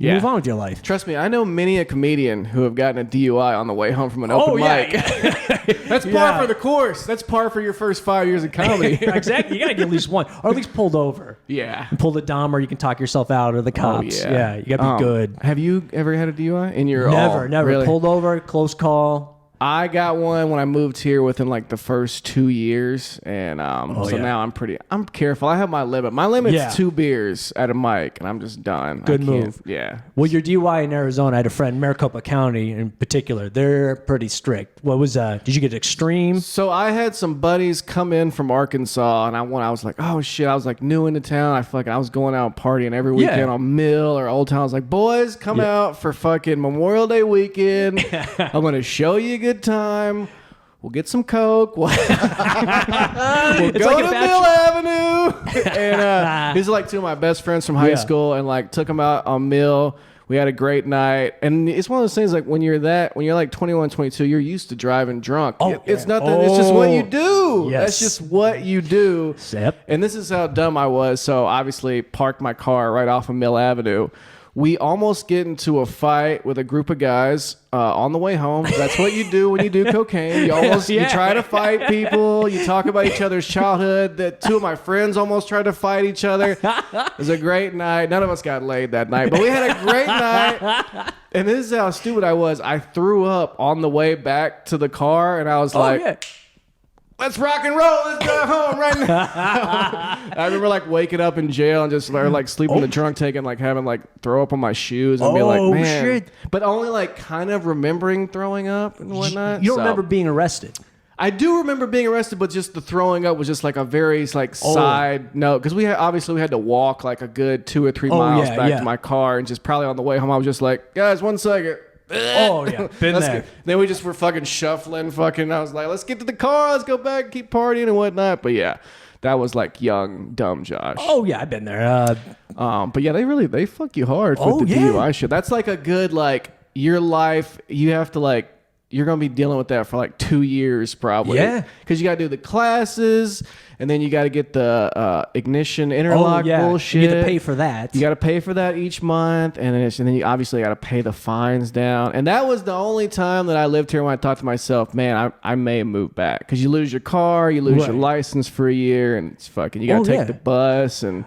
You move on with your life. Trust me, I know many a comedian who have gotten a DUI on the way home from an open mic. That's par for the course. That's par for your first 5 years of comedy. Exactly. You got to get at least one, or at least pulled over. Yeah. And pull the Dom, or you can talk yourself out, or the cops. Yeah, you got to be good. Have you ever had a DUI in your Never. Really? Pulled over, close call. I got one when I moved here within like the first 2 years, and now I'm careful. I have my limit. My limit's 2 beers at a mic, and I'm just done. Good move. Yeah. Well, your DUI in Arizona, I had a friend, Maricopa County in particular. They're pretty strict. What was did you get extreme? So I had some buddies come in from Arkansas, and I was like, oh shit, I was like new into town. I was going out partying every weekend on Mill or Old Town. I was like, boys, come out for fucking Memorial Day weekend. I'm gonna show you a good time. We'll get some Coke. We'll go to Mill Avenue. And these are like 2 of my best friends from high school, and like took them out on Mill. We had a great night. And it's one of those things like when you're like 21, 22, you're used to driving drunk. It's nothing. It's just what you do. Yes. That's just what you do. Yep. And this is how dumb I was. So obviously parked my car right off of Mill Avenue. We almost get into a fight with a group of guys on the way home. That's what you do when you do cocaine. You try to fight people. You talk about each other's childhood. That 2 of my friends almost tried to fight each other. It was a great night. None of us got laid that night, but we had a great night. And this is how stupid I was. I threw up on the way back to the car, and I was let's rock and roll. Let's drive home right now. I remember like waking up in jail and just like sleeping in the trunk, having like throw up on my shoes and be like, man. Shit. But only like kind of remembering throwing up and whatnot. You don't remember being arrested? I do remember being arrested, but just the throwing up was just like a very like side note, because we had to walk like a good 2 or 3 miles back to my car, and just probably on the way home I was just like, guys, 1 second. Oh yeah, been there. Then we just were fucking shuffling, I was like, let's get to the car, let's go back, keep partying and whatnot. But yeah, that was like young, dumb Josh. Oh yeah, I've been there. But yeah, they fuck you hard with the DUI shit. That's like a good like your life. You have to like. You're going to be dealing with that for like 2 years probably. Yeah. Because you got to do the classes, and then you got to get the ignition interlock bullshit. You get to pay for that. You got to pay for that each month, and then you obviously got to pay the fines down. And that was the only time that I lived here when I thought to myself, man, I may move back. Because you lose your car, you lose your license for a year, and it's fucking, you got to take the bus and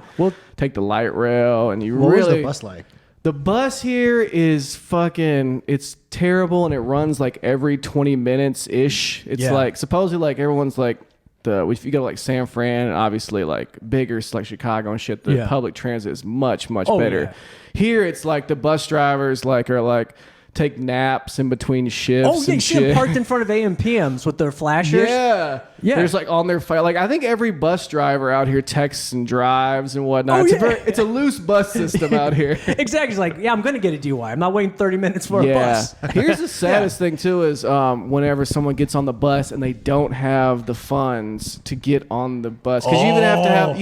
take the light rail, and what was the bus like? The bus here is fucking, it's terrible, and it runs like every 20 minutes ish. It's like, supposedly like everyone's like, if you go to like San Fran, and obviously like bigger like Chicago and shit, the public transit is much better. Yeah. Here it's like the bus drivers like are like take naps in between shifts. Oh, yeah, you see them parked in front of AM/PMs with their flashers. Yeah. There's like on their fire. Like I think every bus driver out here texts and drives and whatnot. It's a loose bus system out here. Exactly. It's like, I'm gonna get a DUI. I'm not waiting 30 minutes for a bus. Here's the saddest thing too is whenever someone gets on the bus and they don't have the funds to get on the bus, because you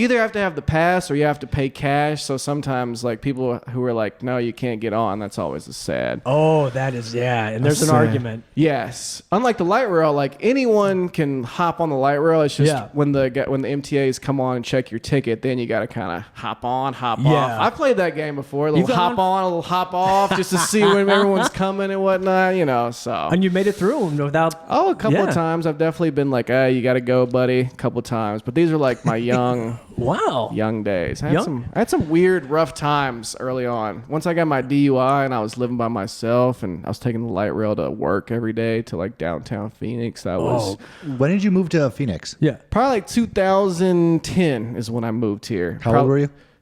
either have to have the pass or you have to pay cash. So sometimes like people who are like, no, you can't get on. That's always sad. Oh, that is and there's an argument. Yes, unlike the light rail, like anyone can hop on the light rail. It's just when the MTAs come on and check your ticket, then you got to kind of hop on, hop off. I played that game before, a little hop on, a little hop off, just to see when everyone's coming and whatnot, you know. So and you made it through without. Oh, a couple of times. I've definitely been like, hey, you got to go, buddy. A couple of times, but these are like my young. Young days. I had some weird, rough times early on. Once I got my DUI and I was living by myself and I was taking the light rail to work every day to like downtown Phoenix. That was. When did you move to Phoenix? Probably like 2010 is when I moved here. How old were you?